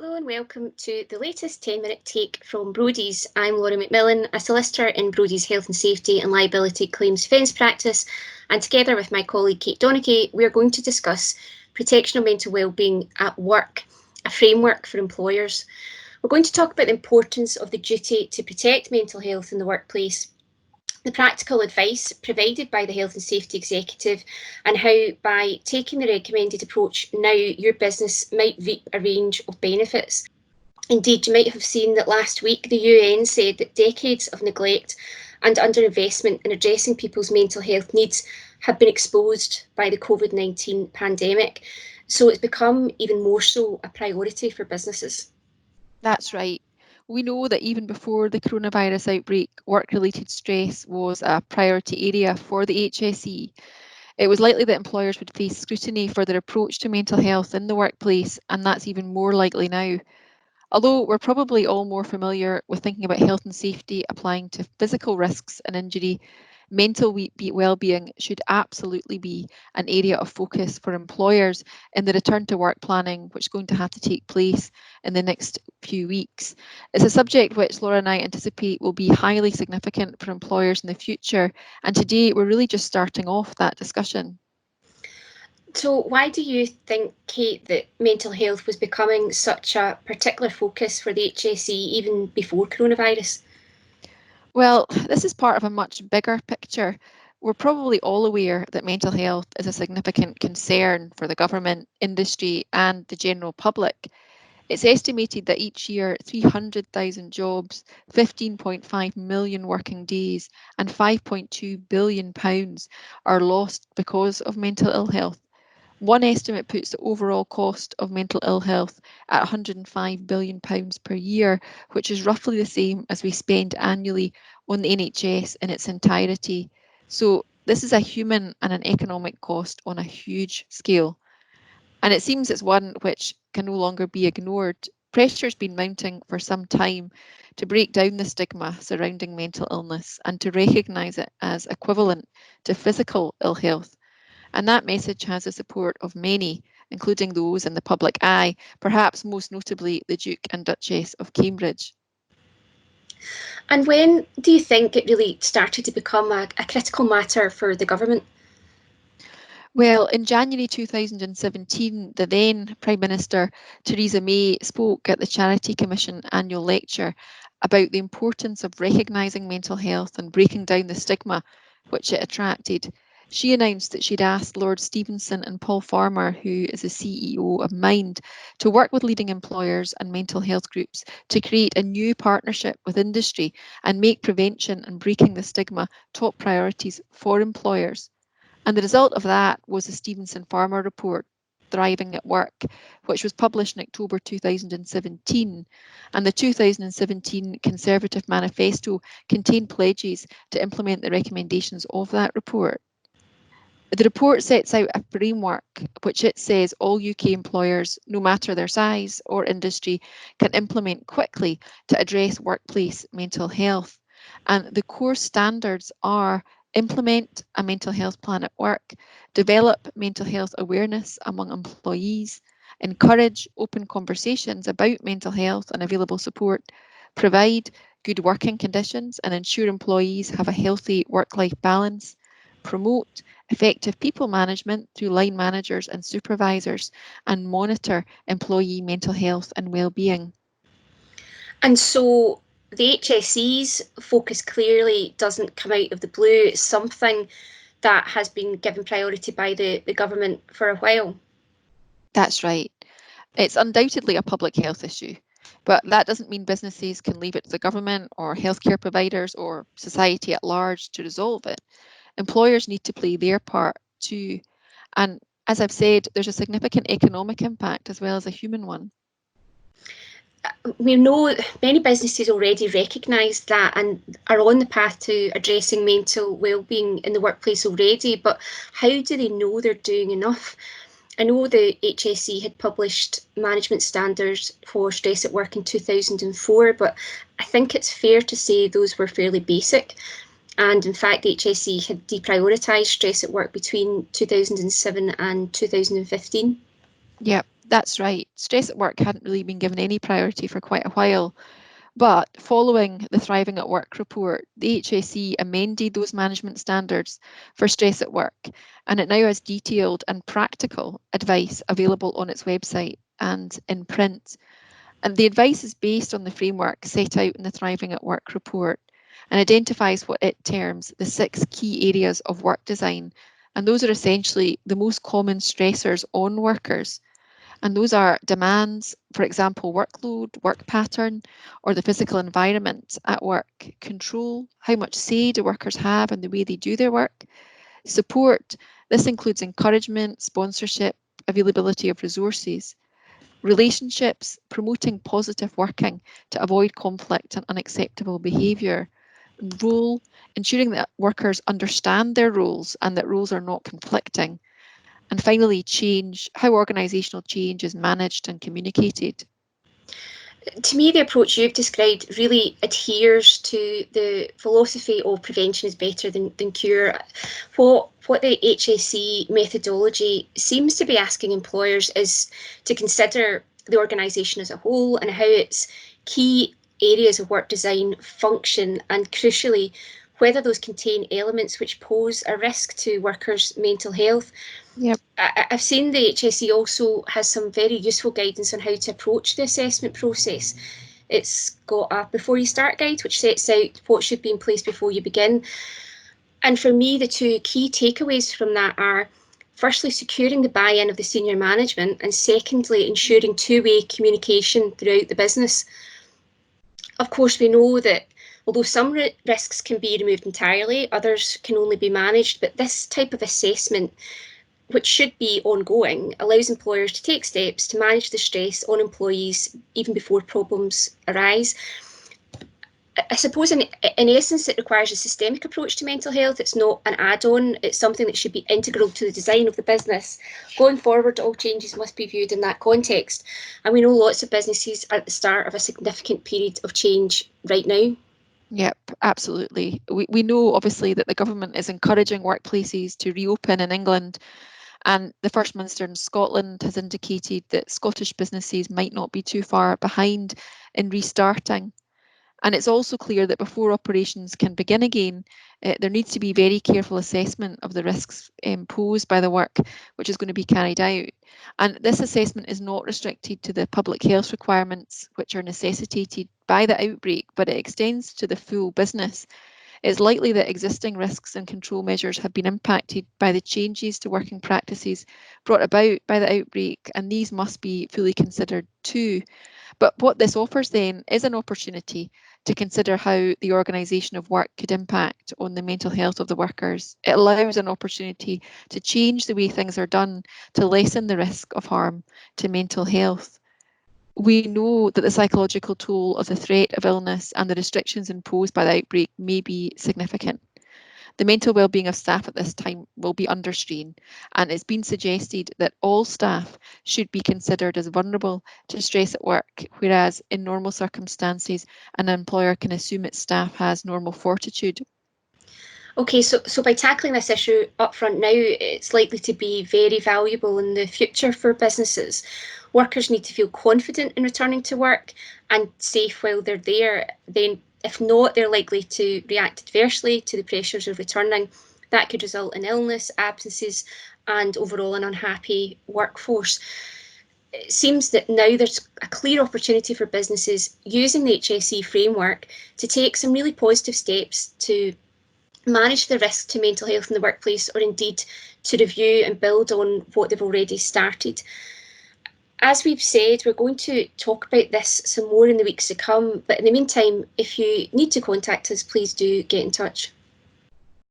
Hello and welcome to the latest 10-minute take from Brodie's. I'm Laura McMillan, a solicitor in Brodie's Health and Safety and Liability Claims Defence Practice, and together with my colleague Kate Donachie, we are going to discuss protection of mental wellbeing at work, a framework for employers. We're going to talk about the importance of the duty to protect mental health in the workplace, the practical advice provided by the Health and Safety Executive, and how by taking the recommended approach now your business might reap a range of benefits. Indeed, you might have seen that last week the UN said that decades of neglect and underinvestment in addressing people's mental health needs have been exposed by the COVID-19 pandemic. So it's become even more so a priority for businesses. That's right. We know that even before the coronavirus outbreak, work-related stress was a priority area for the HSE. It was likely that employers would face scrutiny for their approach to mental health in the workplace, and that's even more likely now. Although we're probably all more familiar with thinking about health and safety applying to physical risks and injury, mental well-being should absolutely be an area of focus for employers in the return to work planning, which is going to have to take place in the next few weeks. It's a subject which Laura and I anticipate will be highly significant for employers in the future, and today we're really just starting off that discussion. So why do you think, Kate, that mental health was becoming such a particular focus for the HSE even before coronavirus? Well, this is part of a much bigger picture. We're probably all aware that mental health is a significant concern for the government, industry, and the general public. It's estimated that each year 300,000 jobs, 15.5 million working days, and £5.2 billion are lost because of mental ill health. One estimate puts the overall cost of mental ill health at £105 billion per year, which is roughly the same as we spend annually on the NHS in its entirety. So this is a human and an economic cost on a huge scale. And it seems it's one which can no longer be ignored. Pressure's been mounting for some time to break down the stigma surrounding mental illness and to recognise it as equivalent to physical ill health. And that message has the support of many, including those in the public eye, perhaps most notably the Duke and Duchess of Cambridge. And when do you think it really started to become a critical matter for the government? Well, in January 2017, the then Prime Minister, Theresa May, spoke at the Charity Commission annual lecture about the importance of recognising mental health and breaking down the stigma which it attracted. She announced that she'd asked Lord Stevenson and Paul Farmer, who is the CEO of Mind, to work with leading employers and mental health groups to create a new partnership with industry and make prevention and breaking the stigma top priorities for employers. And the result of that was the Stevenson Farmer report, Thriving at Work, which was published in October 2017. And the 2017 Conservative Manifesto contained pledges to implement the recommendations of that report. The report sets out a framework which it says all UK employers, no matter their size or industry, can implement quickly to address workplace mental health. And the core standards are implement a mental health plan at work, develop mental health awareness among employees, encourage open conversations about mental health and available support, provide good working conditions and ensure employees have a healthy work-life balance, promote effective people management through line managers and supervisors, and monitor employee mental health and well-being. And so the HSE's focus clearly doesn't come out of the blue. It's something that has been given priority by the government for a while. That's right. It's undoubtedly a public health issue, but that doesn't mean businesses can leave it to the government or healthcare providers or society at large to resolve it. Employers need to play their part too. And as I've said, there's a significant economic impact as well as a human one. We know many businesses already recognise that and are on the path to addressing mental wellbeing in the workplace already, but how do they know they're doing enough? I know the HSE had published management standards for stress at work in 2004, but I think it's fair to say those were fairly basic. And in fact, the HSE had deprioritised stress at work between 2007 and 2015. Yeah, That's right. Stress at work hadn't really been given any priority for quite a while. But following the Thriving at Work report, the HSE amended those management standards for stress at work, and it now has detailed and practical advice available on its website and in print. And the advice is based on the framework set out in the Thriving at Work report and identifies what it terms the 6 key areas of work design. And those are essentially the most common stressors on workers. And those are demands, for example, workload, work pattern, or the physical environment at work, control, how much say do workers have in the way they do their work, support, this includes encouragement, sponsorship, availability of resources, relationships, promoting positive working to avoid conflict and unacceptable behaviour, role, ensuring that workers understand their roles and that roles are not conflicting, and finally, change, how organisational change is managed and communicated. To me, the approach you've described really adheres to the philosophy of prevention is better than cure. What the HSE methodology seems to be asking employers is to consider the organisation as a whole and how its key areas of work design function, and crucially, whether those contain elements which pose a risk to workers' mental health. Yep. I've seen the HSE also has some very useful guidance on how to approach the assessment process. It's got a before you start guide, which sets out what should be in place before you begin. And for me, the 2 key takeaways from that are, firstly, securing the buy-in of the senior management, and secondly, ensuring two-way communication throughout the business. Of course, we know that although some risks can be removed entirely, others can only be managed, but this type of assessment, which should be ongoing, allows employers to take steps to manage the stress on employees even before problems arise. I suppose in essence it requires a systemic approach to mental health. It's not an add-on, it's something that should be integral to the design of the business. Going forward, all changes must be viewed in that context. And we know lots of businesses are at the start of a significant period of change right now. Yep, absolutely. We know obviously that the government is encouraging workplaces to reopen in England, and the First Minister in Scotland has indicated that Scottish businesses might not be too far behind in restarting. And it's also clear that before operations can begin again, there needs to be very careful assessment of the risks posed by the work which is going to be carried out. And this assessment is not restricted to the public health requirements which are necessitated by the outbreak, but it extends to the full business. It's likely that existing risks and control measures have been impacted by the changes to working practices brought about by the outbreak, and these must be fully considered too. But what this offers then is an opportunity to consider how the organisation of work could impact on the mental health of the workers. It allows an opportunity to change the way things are done to lessen the risk of harm to mental health. We know that the psychological toll of the threat of illness and the restrictions imposed by the outbreak may be significant. The mental well-being of staff at this time will be under strain, and it's been suggested that all staff should be considered as vulnerable to stress at work, whereas in normal circumstances, an employer can assume its staff has normal fortitude. Okay, so by tackling this issue upfront now, it's likely to be very valuable in the future for businesses. Workers need to feel confident in returning to work and safe while they're there. Then, if not, they're likely to react adversely to the pressures of returning. That could result in illness, absences, and overall an unhappy workforce. It seems that now there's a clear opportunity for businesses using the HSE framework to take some really positive steps to manage the risk to mental health in the workplace, or indeed to review and build on what they've already started. As we've said, we're going to talk about this some more in the weeks to come, but in the meantime, if you need to contact us, please do get in touch.